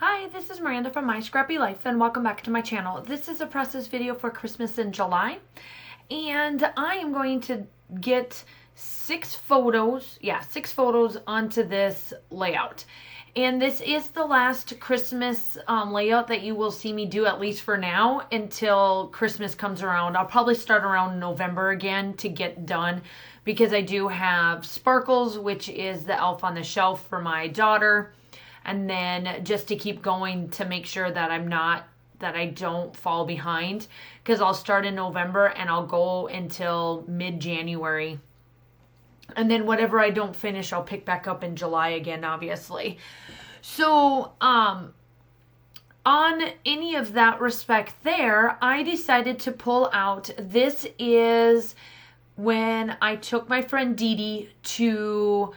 Hi, this is Miranda from My Scrappy Life and welcome back to my channel. This is a process video for Christmas in July and I am going to get six photos onto this layout. And this is the last Christmas layout that you will see me do, at least for now, until Christmas comes around. I'll probably start around November again to get done because I do have Sparkles, which is the elf on the shelf for my daughter. And then just to keep going to make sure that I don't fall behind, because I'll start in November and I'll go until mid-January. And then whatever I don't finish, I'll pick back up in July again, obviously. So, on any of that respect there, I decided to pull out, this is when I took my friend Dee Dee to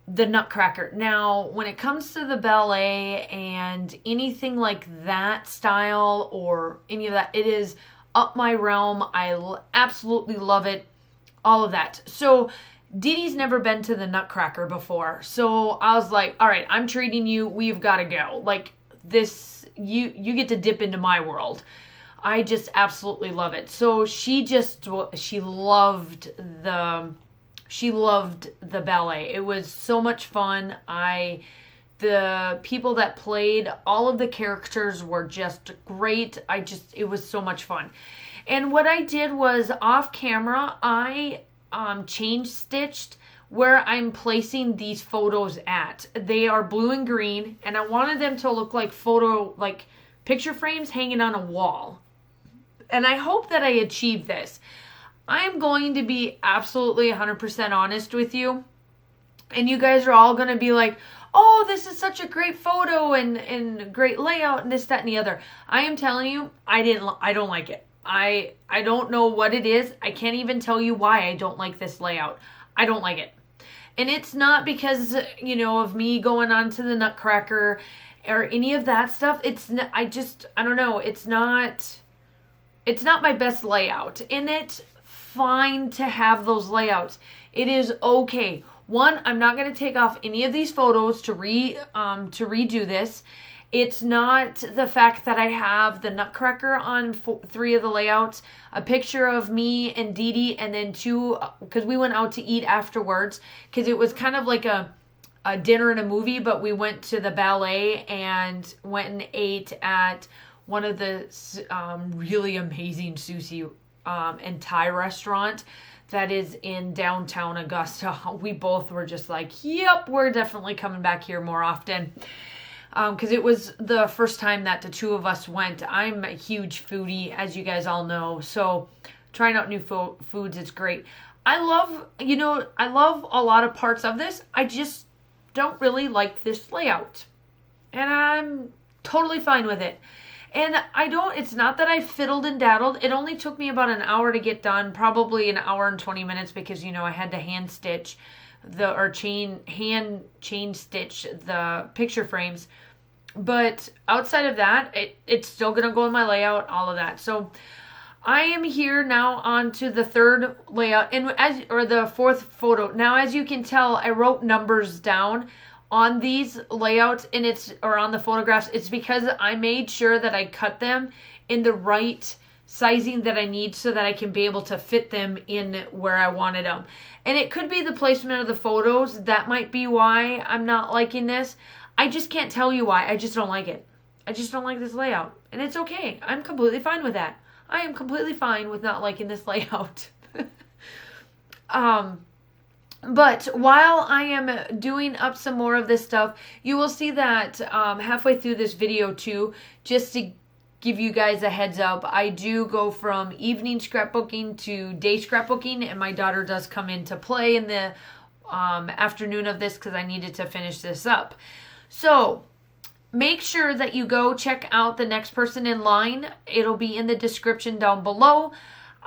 the Nutcracker. Now, when it comes to the ballet and anything like that style or any of that, it is up my realm. I absolutely love it. All of that. So Dee Dee's never been to the Nutcracker before. So I was like, all right, I'm treating you. We've got to go. Like this, you get to dip into my world. I just absolutely love it. So she loved the ballet. It was so much fun. The people that played, all of the characters were just great. It was so much fun. And what I did was off camera, I change stitched where I'm placing these photos at. They are blue and green, and I wanted them to look like picture frames hanging on a wall. And I hope that I achieved this. I'm going to be absolutely 100% honest with you. And you guys are all going to be like, oh, this is such a great photo and great layout and this, that, and the other. I am telling you, I don't like it. I don't know what it is. I can't even tell you why I don't like this layout. I don't like it. And it's not because, of me going on to the Nutcracker or any of that stuff. I don't know. It's not my best layout. And it's fine to have those layouts. It is okay. One, I'm not going to take off any of these photos to redo this. It's not the fact that I have the Nutcracker on 3 of the layouts, a picture of me and Dee Dee, and then 2, because we went out to eat afterwards, because it was kind of like a dinner and a movie, but we went to the ballet and went and ate at one of the really amazing sushi and Thai restaurant that is in downtown Augusta. We both were just like, yep, we're definitely coming back here more often. Because it was the first time that the 2 of us went. I'm a huge foodie, as you guys all know. So trying out new foods is great. I love a lot of parts of this. I just don't really like this layout. And I'm totally fine with it. And it's not that I fiddled and daddled. It only took me about an hour to get done, probably an hour and 20 minutes because, I had to hand stitch chain stitch the picture frames. But outside of that, it's still going to go in my layout, all of that. So I am here now on to the 3rd layout or the 4th photo. Now, as you can tell, I wrote numbers down on these layouts or on the photographs. It's because I made sure that I cut them in the right sizing that I need so that I can be able to fit them in where I wanted them. And it could be the placement of the photos. That might be why I'm not liking this. I just can't tell you why. I just don't like it. I just don't like this layout. And it's okay. I'm completely fine with that. I am completely fine with not liking this layout. But while I am doing up some more of this stuff, you will see that halfway through this video too, just to give you guys a heads up, I do go from evening scrapbooking to day scrapbooking, and my daughter does come into play in the afternoon of this because I needed to finish this up. So make sure that you go check out the next person in line. It'll be in the description down below.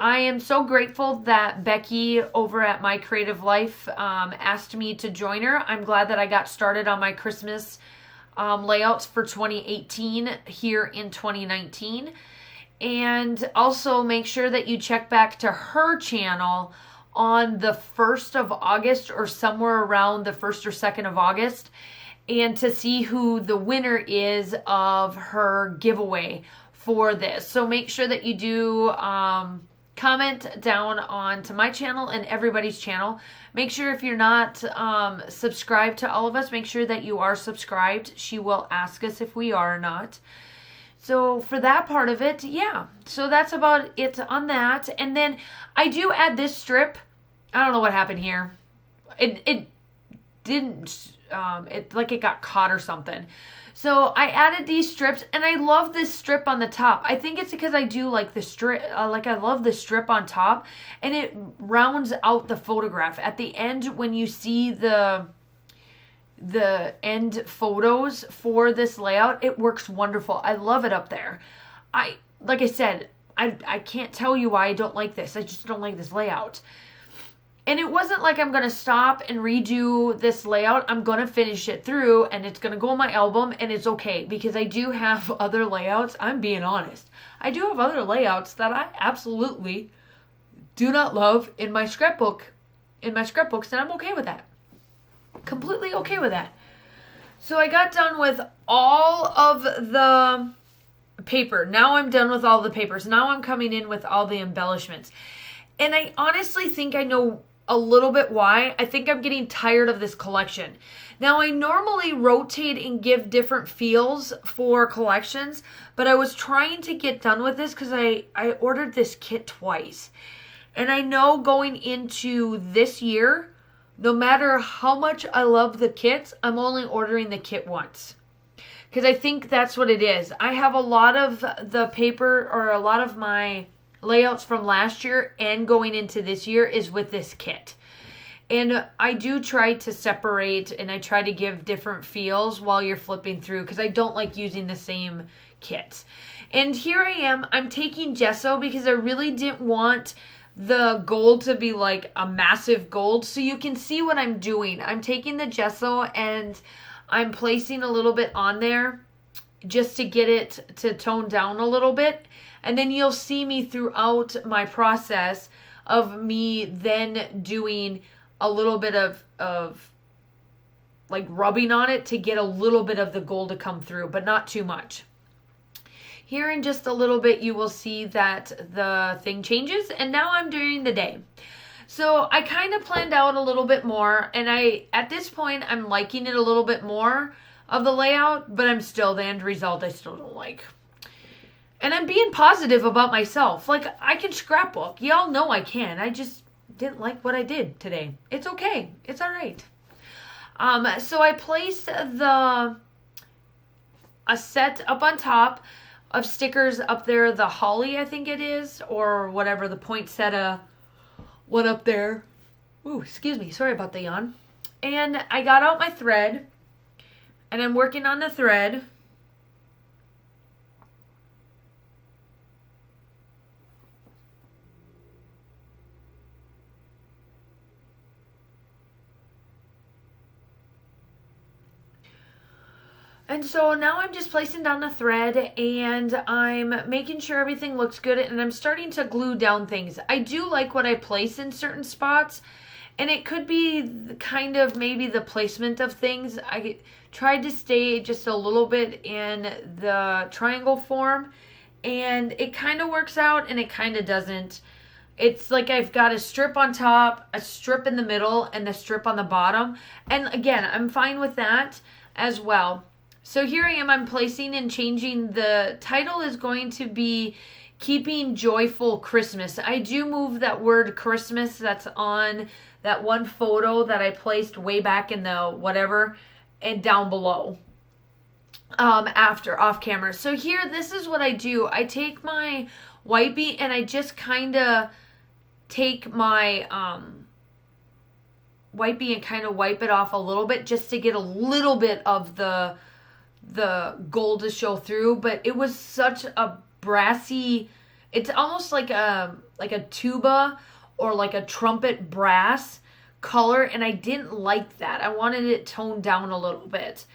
I am so grateful that Becky over at My Creative Life asked me to join her. I'm glad that I got started on my Christmas layouts for 2018 here in 2019. And also make sure that you check back to her channel on the 1st of August or somewhere around the 1st or 2nd of August. and to see who the winner is of her giveaway for this. So make sure that you do comment down onto my channel and everybody's channel. Make sure if you're not subscribed to all of us, make sure that you are subscribed. She will ask us if we are or not. So for that part of it, yeah. So that's about it on that. And then I do add this strip. I don't know what happened here. It didn't, it got caught or something. So I added these strips, and I love this strip on the top. I think it's because I do like the strip, I love the strip on top, and it rounds out the photograph. At the end, when you see the end photos for this layout, it works wonderful. I love it up there. Like I said, I can't tell you why I don't like this. I just don't like this layout. And it wasn't like I'm going to stop and redo this layout. I'm going to finish it through, and it's going to go in my album, and it's okay because I do have other layouts. I'm being honest. I do have other layouts that I absolutely do not love in my scrapbooks, and I'm okay with that. Completely okay with that. So I got done with all of the paper. Now I'm done with all the papers. Now I'm coming in with all the embellishments. And I honestly think I know a little bit why. I think I'm getting tired of this collection. Now, I normally rotate and give different feels for collections, but I was trying to get done with this because I ordered this kit twice. And I know going into this year, no matter how much I love the kits, I'm only ordering the kit once. Because I think that's what it is. I have a lot of the paper, or a lot of my layouts from last year and going into this year is with this kit. And I do try to separate, and I try to give different feels while you're flipping through, because I don't like using the same kits. And here I am, I'm taking gesso because I really didn't want the gold to be like a massive gold. So you can see what I'm doing. I'm taking the gesso and I'm placing a little bit on there just to get it to tone down a little bit. And then you'll see me throughout my process of me then doing a little bit of like rubbing on it to get a little bit of the gold to come through, but not too much. Here in just a little bit, you will see that the thing changes, and now I'm doing the day. So I kind of planned out a little bit more, and at this point, I'm liking it a little bit more of the layout, but I'm still, the end result I still don't like. And I'm being positive about myself. Like, I can scrapbook. Y'all know I can. I just didn't like what I did today. It's okay. It's all right. So I placed a set up on top of stickers up there. The holly, I think it is, or whatever, the poinsettia one up there. Ooh, excuse me. Sorry about the yawn. And I got out my thread, and I'm working on the thread. And so now I'm just placing down the thread, and I'm making sure everything looks good, and I'm starting to glue down things. I do like what I place in certain spots, and it could be kind of maybe the placement of things. I tried to stay just a little bit in the triangle form, and it kind of works out and it kind of doesn't. It's like I've got a strip on top, a strip in the middle, and a strip on the bottom. And again, I'm fine with that as well. So here I am, I'm placing and changing. The title is going to be Keeping Joyful Christmas. I do move that word Christmas that's on that one photo that I placed way back in the whatever and down below after off camera. So here, this is what I do. I take my Wipey and I just kind of take my Wipey and kind of wipe it off a little bit just to get a little bit of the gold to show through. But it was such a brassy, it's almost like a tuba or like a trumpet brass color, and I didn't like that. I wanted it toned down a little bit.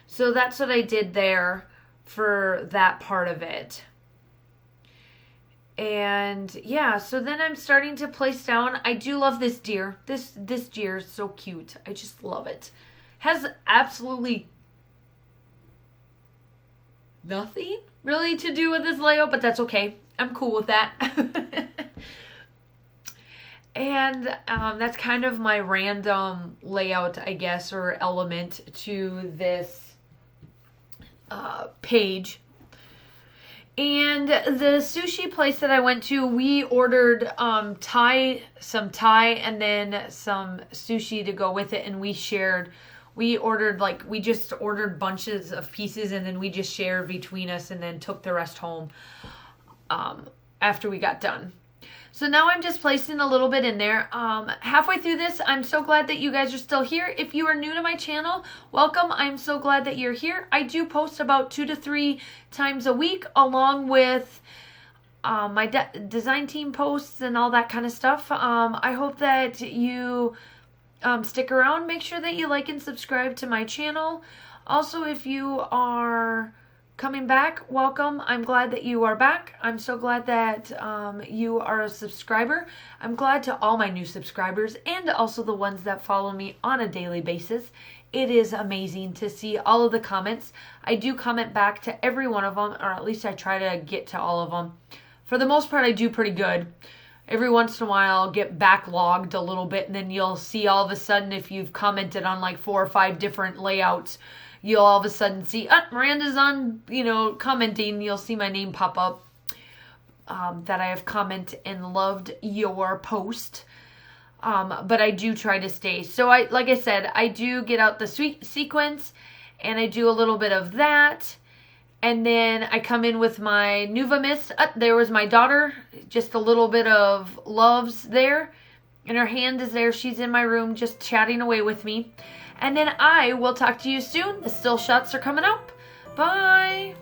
So that's what I did there for that part of it. And yeah, so then I'm starting to place down. I do love this deer. This deer is so cute. I just love it. Has absolutely nothing really to do with this layout, but that's okay. I'm cool with that. And that's kind of my random layout, I guess, or element to this page. And the sushi place that I went to, we ordered some Thai, and then some sushi to go with it, and we shared. We just ordered bunches of pieces, and then we just shared between us, and then took the rest home after we got done. So now I'm just placing a little bit in there. Halfway through this, I'm so glad that you guys are still here. If you are new to my channel, welcome. I'm so glad that you're here. I do post about 2 to 3 times a week, along with my design team posts and all that kind of stuff. I hope that you stick around. Make sure that you like and subscribe to my channel. Also, if you are coming back, welcome. I'm glad that you are back. I'm so glad that you are a subscriber. I'm glad to all my new subscribers and also the ones that follow me on a daily basis. It is amazing to see all of the comments. I do comment back to every one of them, or at least I try to get to all of them. For the most part, I do pretty good. Every once in a while, I'll get backlogged a little bit, and then you'll see all of a sudden, if you've commented on like 4 or 5 different layouts, you'll all of a sudden see, Miranda's on, commenting. You'll see my name pop up that I have commented and loved your post. But I do try to stay. So like I said, I do get out the sequence, and I do a little bit of that. And then I come in with my Nuva Mist. There was my daughter. Just a little bit of loves there. And her hand is there. She's in my room just chatting away with me. And then I will talk to you soon. The still shots are coming up. Bye.